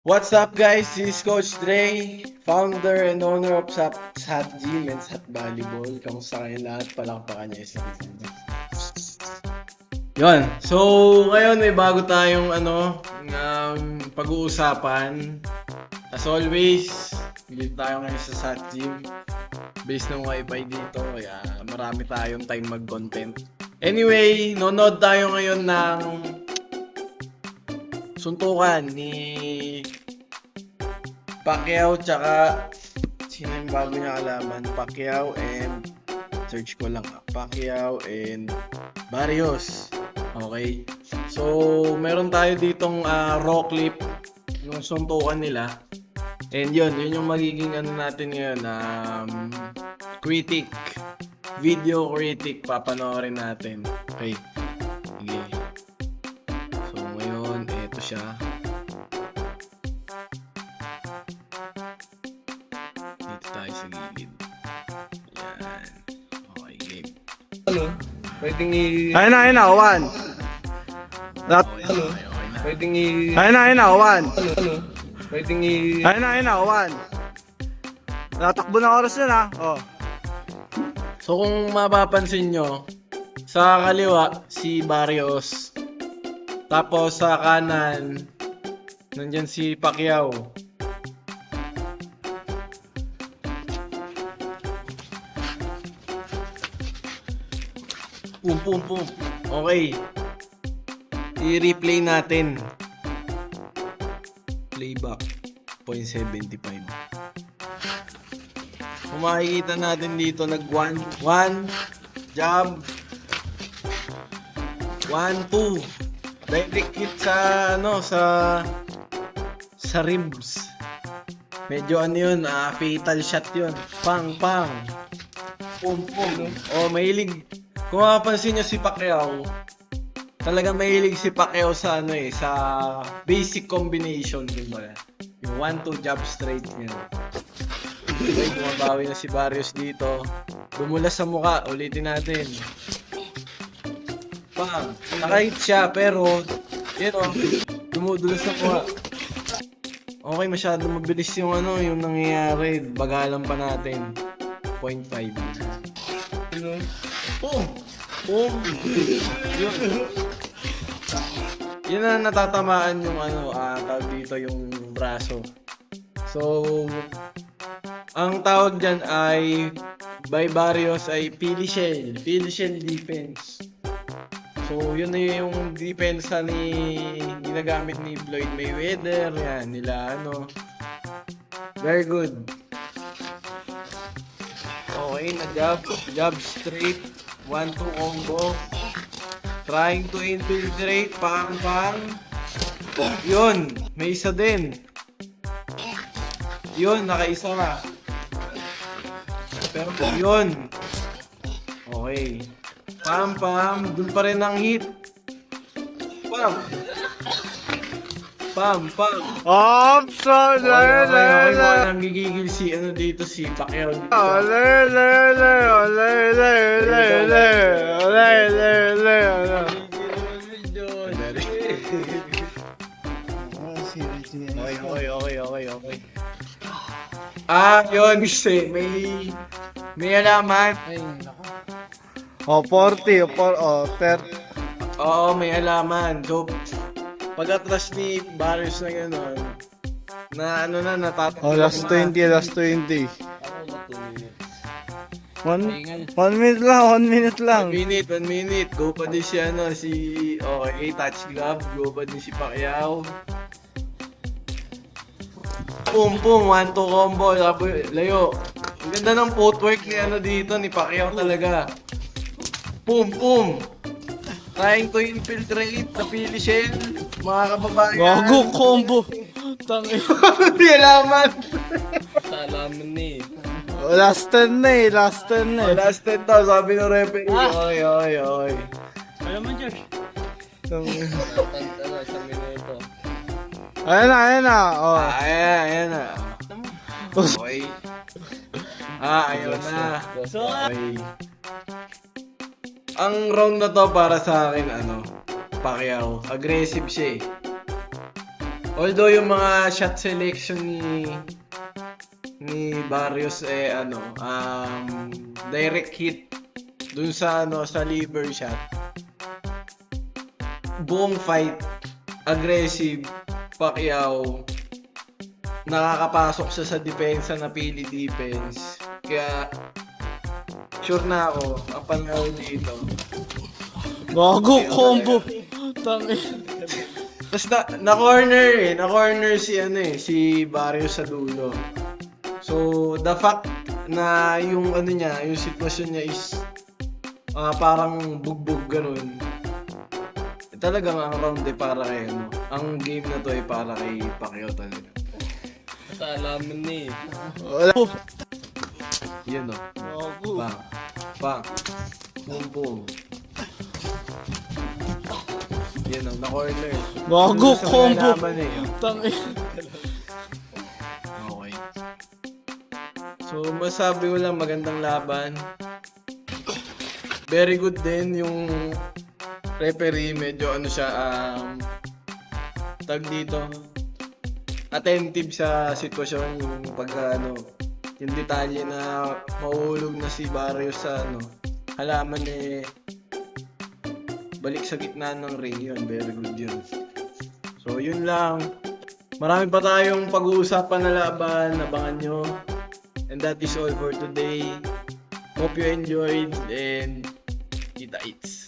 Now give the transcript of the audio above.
What's up guys? This is Coach Dre, founder and owner of Sat Gym and Sat Volleyball. Kamusta kayo lahat? Palakpakan niya isa. Yun. So, ngayon may bago tayong pag-uusapan. As always, dito tayo ngayon sa Sat Gym. Based ng wifi dito, kaya marami tayong time mag-content. Anyway, nonood tayo ngayon ng suntukan ni Pacquiao tsaka sino yung bago niya kalaban? Pacquiao and search ko lang Pacquiao and Barrios. Okay. So, meron tayo ditong raw clip yung suntukan nila. And yun yung magiging natin ngayon critic. Video critic papanoorin natin. Okay. Sige. So, ngayon ito siya. Dito tayo sa gilid. Yan. Okay, game. Pwedeng Ayun na, one. Pwedeng Ayun na, one. Pwedeng Ayun na, one. Natakbo ng oras yun, ha? Oh. So kung mapapansin nyo, sa kaliwa si Barrios, tapos sa kanan nandyan si Pacquiao. Pum. Okay. I-replay natin. Playback 0.75. Kung makikita natin dito, nag-1 jab, 1-2 direct hit sa ribs. Medyo yun, fatal shot yun. Pang pum. Oh, mahilig. Kung mapapansin nyo si Pacquiao, talagang mahilig si Pacquiao sa sa basic combination, diba? Yung 1-2 jab straight niya. Okay, bumabawi na si Barrios dito. Bumula sa muka. Ulitin natin. Bang! Nakahit siya pero dumudulas sa muka. Okay, masyado mabilis yung yung nangyayari. Bagalan pa natin. 0.5. Boom! Yun na natatamaan yung tawag dito yung braso. So, ang tawag dyan ay by Barrios ay Philly shell defense. So, yun na yung defense ni ginagamit ni Floyd Mayweather. Yan, nila very good. Okay, na-jab straight. 1-2 combo. Trying to infiltrate. Pang. Yun, may isa din. Yun, nakaisa na. Pero yun. Okay. Pam. Dun pa rin ang hit. Pam. Ops! Okay. Ang gigigil si dito si Pacquiao dito. Okay. Yun kasi may alaman. Oh, 40. 30. Oo, may alaman. So, pag-atras ni Barrios na gano'n, natatakot. Oh, last 20. 1 minute lang. 1 minute. Go pa din si touch glove. Go pa din si Pacquiao. Pum, 1-2 combo. Layo. Ang ganda ng footwork ni dito, ni Pacquiao talaga. Pum. Trying to infiltrate the Philly shell. Mga kababayan. Gago combo. Tangin. Hindi alaman. salaman ni. Last 10 na eh. Last 10 daw, sabi ng referee. Oy. Alam mo, Josh. Sa minuto. Ayun na. Oh. Ayan na. Okay. Ayaw na. Okay. Ang round na to para sa akin, Pacquiao. Aggressive siya eh. Although yung mga shot selection ni Barrios direct hit dun sa sa liver shot. Buong fight aggressive Pacquiao, nakakapasok siya sa depensa na pili defense. Kaya sure na ako ang panalo dito. Gago, combo. Tangin. Tapos na-corner si Barrios sa dulo. So, the fact na yung yung sitwasyon niya is parang bugbog ganun. Talagang ang round ay para kay ang game na to ay para kay Pacquiao talaga. Sa alaman ni. Wala. Yan Gago. Bang. Boom. Yan na-corner. Gago, Yung sa combo. nalaman Tangin. Okay. So, masabi ko lang magandang laban. Very good din yung referee, medyo tag dito. Attentive sa sitwasyon, yung yung detalye na mahulog na si Barrios sa halaman balik sa gitna ng ring yun. Very good yun. So, yun lang. Marami pa tayong pag-uusapan na laban. Abangan nyo. And that is all for today. Hope you enjoyed and kita-its.